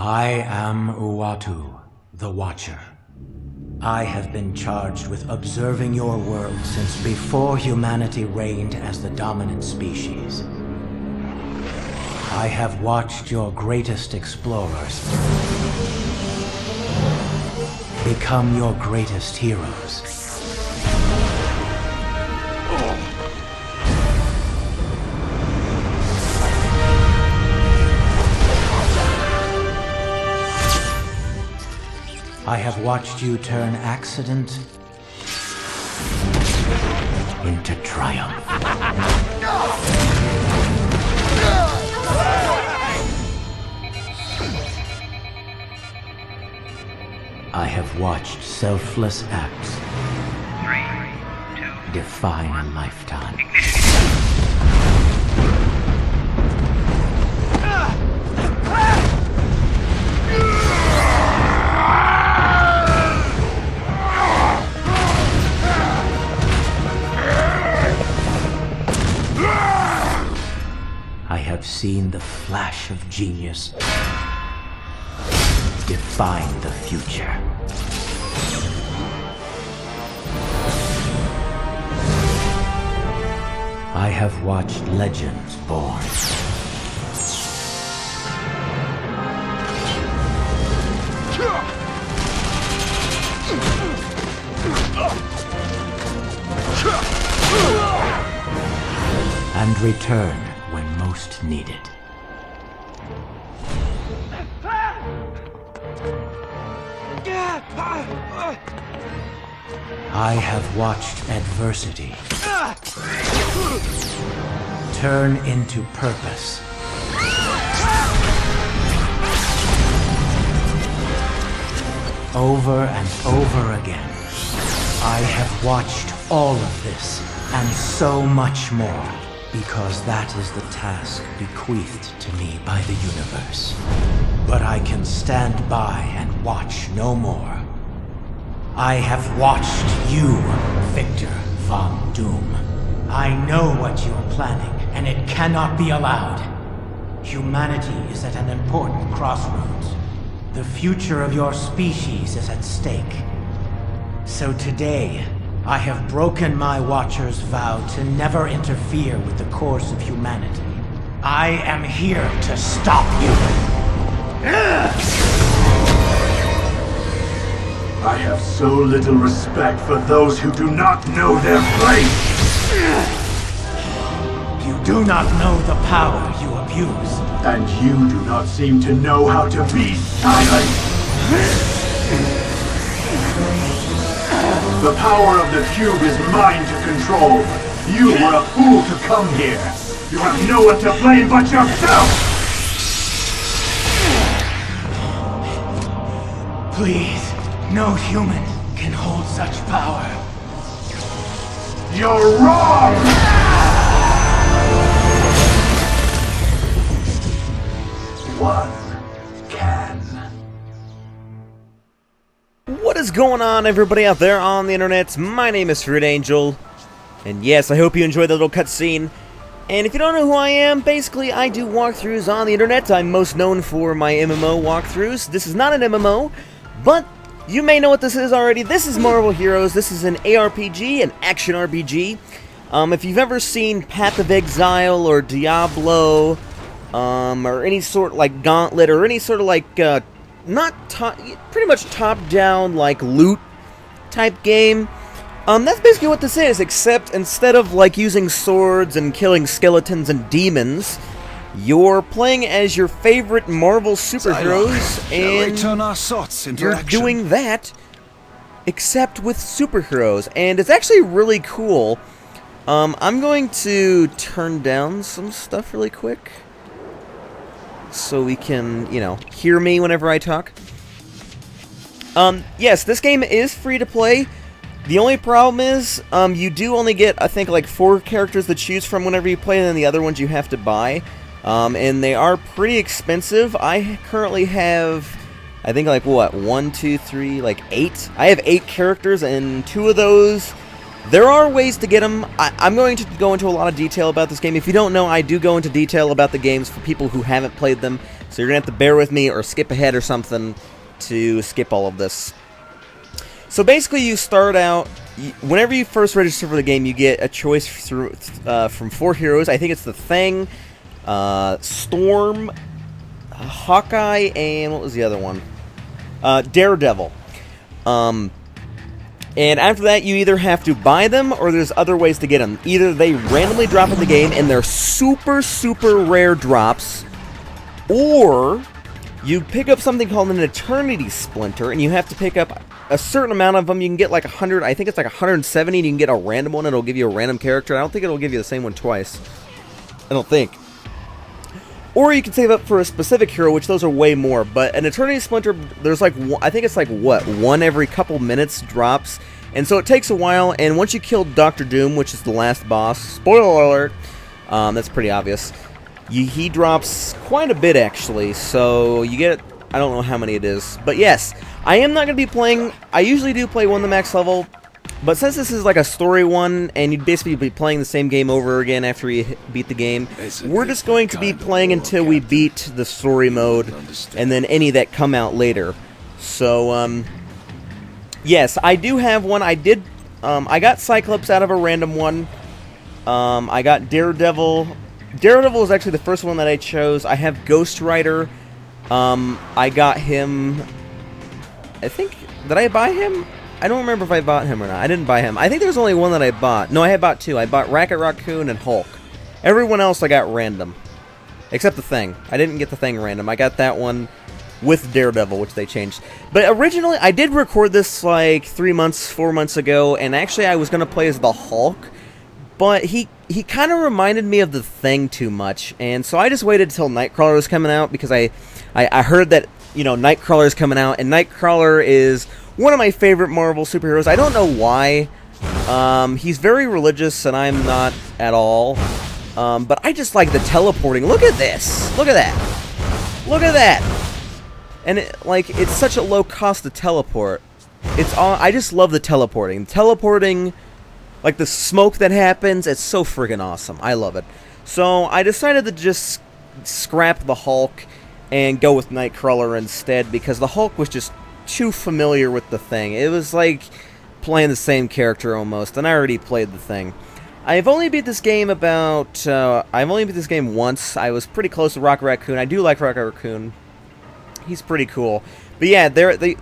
I am Uatu, the Watcher. I have been charged with observing your world since before humanity reigned as the dominant species. I have watched your greatest explorers become your greatest heroes. I have watched you turn accident into triumph. I have watched selfless acts 3, 2, define a lifetime. I have seen the flash of genius define the future. I have watched legends born. And return when most needed. I have watched adversity turn into purpose. Over and over again, I have watched all of this and so much more, because that is the task bequeathed to me by the universe. But I can stand by and watch no more. I have watched you, Victor Von Doom. I know what you are planning, and it cannot be allowed. Humanity is at an important crossroads. The future of your species is at stake. So today, I have broken my Watcher's vow to never interfere with the course of humanity. I am here to stop you. I have so little respect for those who do not know their place! You do not know the power you abuse. And you do not seem to know how to be silent! The power of the cube is mine to control. You were a fool to come here. You have no one to blame but yourself! Please, no human can hold such power. You're wrong! One can. What is going on, everybody out there on the internet? My name is FearedAngel, and yes, I hope you enjoyed the little cutscene. And if you don't know who I am, basically I do walkthroughs on the internet. I'm most known for my MMO walkthroughs. This is not an MMO, but you may know what this is already. This is Marvel Heroes. This is an ARPG, an action RPG. If you've ever seen Path of Exile or Diablo, or any sort like Gauntlet, or any sort of like, pretty much top-down like loot type game, that's basically what this is, except instead of like using swords and killing skeletons and demons, you're playing as your favorite Marvel superheroes, and turn our sots into you're action? doing that, except with superheroes, and it's actually really cool. I'm going to turn down some stuff really quick, so we can, hear me whenever I talk. Yes, this game is free to play. The only problem is, you do only get, I think, like 4 characters to choose from whenever you play, and then the other ones you have to buy. And they are pretty expensive. I currently have, I think, like, what, 1, 2, 3, like 8? I have 8 characters, and 2 of those, there are ways to get them. I'm going to go into a lot of detail about this game. If you don't know, I do go into detail about the games for people who haven't played them. So you're going to have to bear with me or skip ahead or something to skip all of this. So basically you start out, whenever you first register for the game, you get a choice from 4 heroes. I think it's the Thing, Storm, Hawkeye, and what was the other one? Daredevil. And after that, you either have to buy them or there's other ways to get them. Either they randomly drop in the game and they're super, super rare drops, or you pick up something called an Eternity Splinter, and you have to pick up a certain amount of them. You can get like 100, I think it's like 170, and you can get a random one, and it'll give you a random character. I don't think it'll give you the same one twice. I don't think. Or you can save up for a specific hero, which those are way more. But an Eternity Splinter, there's like, I think it's like, what, one every couple minutes drops. And so it takes a while, and once you kill Dr. Doom, which is the last boss, spoiler alert, that's pretty obvious, he drops quite a bit, actually. So you get, I don't know how many it is. But yes, I am not going to be playing, I usually do play one to max level. But since this is like a story one, and you'd basically be playing the same game over again after you beat the game, we're just going to be playing until we beat the story mode, and then any that come out later. So, yes, I do have one. I got Cyclops out of a random one. I got Daredevil. Daredevil was actually the first one that I chose. I have Ghost Rider. I got him, I think, did I buy him? I don't remember if I bought him or not. I didn't buy him. I think there's only one that I bought. No, I had bought 2. I bought Rocket Raccoon and Hulk. Everyone else I got random. Except the Thing. I didn't get the Thing random. I got that one with Daredevil, which they changed. But originally, I did record this like 4 months ago, and actually I was going to play as the Hulk. But he kind of reminded me of the Thing too much. And so I just waited until Nightcrawler was coming out, because I heard that, you know, Nightcrawler is coming out, and Nightcrawler is one of my favorite Marvel superheroes. I don't know why. He's very religious, and I'm not at all. But I just like the teleporting. Look at this. Look at that. Look at that. And it's such a low cost to teleport. I just love the teleporting. Teleporting, like the smoke that happens, it's so friggin' awesome. I love it. So I decided to just scrap the Hulk and go with Nightcrawler instead, because the Hulk was just too familiar with the Thing. It was like playing the same character almost, and I already played the Thing. I've only beat this game once. I was pretty close to Rocket Raccoon. I do like Rocket Raccoon. He's pretty cool. But yeah,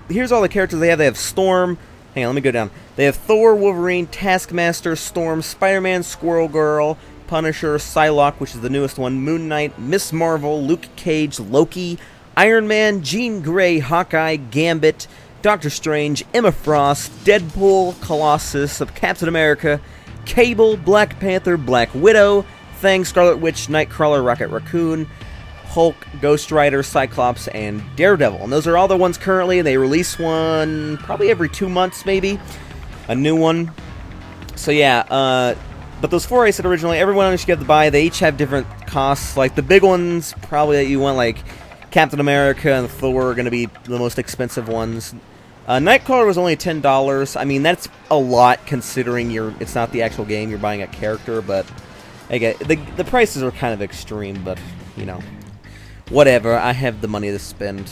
here's all the characters they have. They have Storm. Hang on, let me go down. They have Thor, Wolverine, Taskmaster, Storm, Spider-Man, Squirrel Girl, Punisher, Psylocke, which is the newest one, Moon Knight, Miss Marvel, Luke Cage, Loki, Iron Man, Jean Grey, Hawkeye, Gambit, Doctor Strange, Emma Frost, Deadpool, Colossus of Captain America, Cable, Black Panther, Black Widow, Thing, Scarlet Witch, Nightcrawler, Rocket Raccoon, Hulk, Ghost Rider, Cyclops, and Daredevil. And those are all the ones currently. They release one probably every 2 months, maybe. A new one. So yeah, but those 4 I said originally, everyone else you have to buy, they each have different costs. Like the big ones, probably that you want, like Captain America and Thor are going to be the most expensive ones. Nightcrawler was only $10. I mean, that's a lot considering it's not the actual game. You're buying a character, but again, the prices are kind of extreme, but, you know, whatever. I have the money to spend.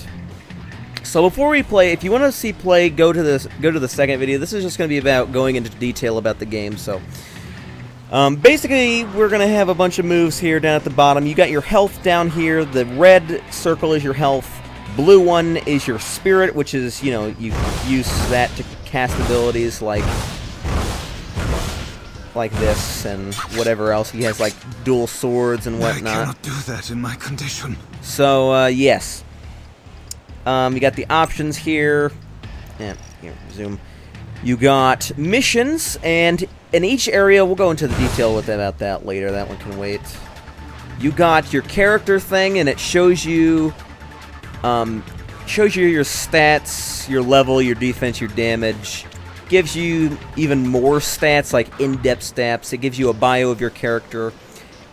So before we play, if you want to see play, go to the second video. This is just going to be about going into detail about the game, so basically, we're going to have a bunch of moves here down at the bottom. You got your health down here. The red circle is your health. Blue one is your spirit, which is, you know, you use that to cast abilities like this and whatever else. He has, like, dual swords and whatnot. I cannot do that in my condition. So, yes. You got the options here. And here, zoom. You got missions, and in each area, we'll go into the detail about that later. That one can wait. You got your character thing, and it shows you your stats, your level, your defense, your damage. Gives you even more stats, like in-depth stats. It gives you a bio of your character.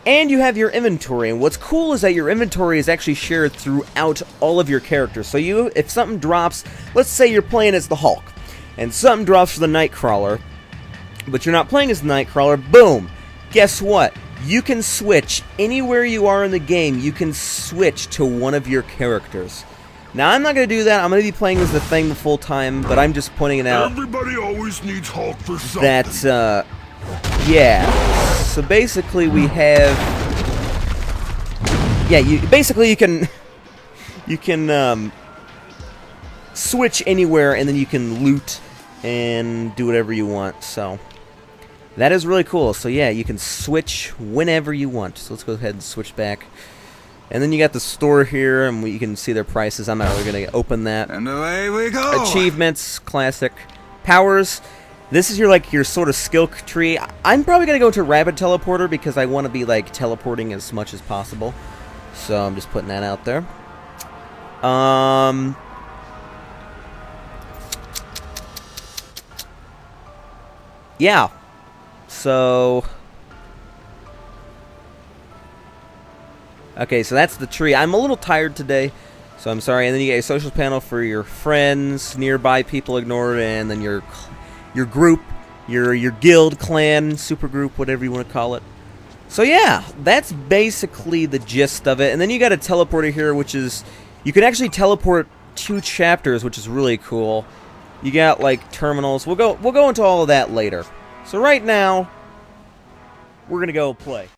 And you have your inventory, and what's cool is that your inventory is actually shared throughout all of your characters. So if something drops, let's say you're playing as the Hulk, and something drops for the Nightcrawler, but you're not playing as the Nightcrawler, boom! Guess what? you can switch anywhere you are in the game. You can switch to one of your characters. Now, I'm not going to do that. I'm going to be playing as the Thing the full time, but I'm just pointing it out. Everybody always needs Hulk for something. That, yeah. So basically, we have... Yeah, you can switch anywhere, and then you can loot and do whatever you want. So that is really cool. So yeah, you can switch whenever you want. So let's go ahead and switch back. And then you got the store here, and you can see their prices. I'm not really going to open that. And away we go. Achievements, classic. Powers. This is your sort of skill tree. I'm probably going to go to Rapid Teleporter because I want to be like teleporting as much as possible. So I'm just putting that out there. Yeah. So okay, so that's the tree. I'm a little tired today, so I'm sorry. And then you get a social panel for your friends, nearby people ignored, and then your group, your guild, clan, super group, whatever you want to call it. So yeah, that's basically the gist of it. And then you got a teleporter here, which is you can actually teleport 2 chapters, which is really cool. You got like terminals. We'll go into all of that later. So right now, we're gonna go play.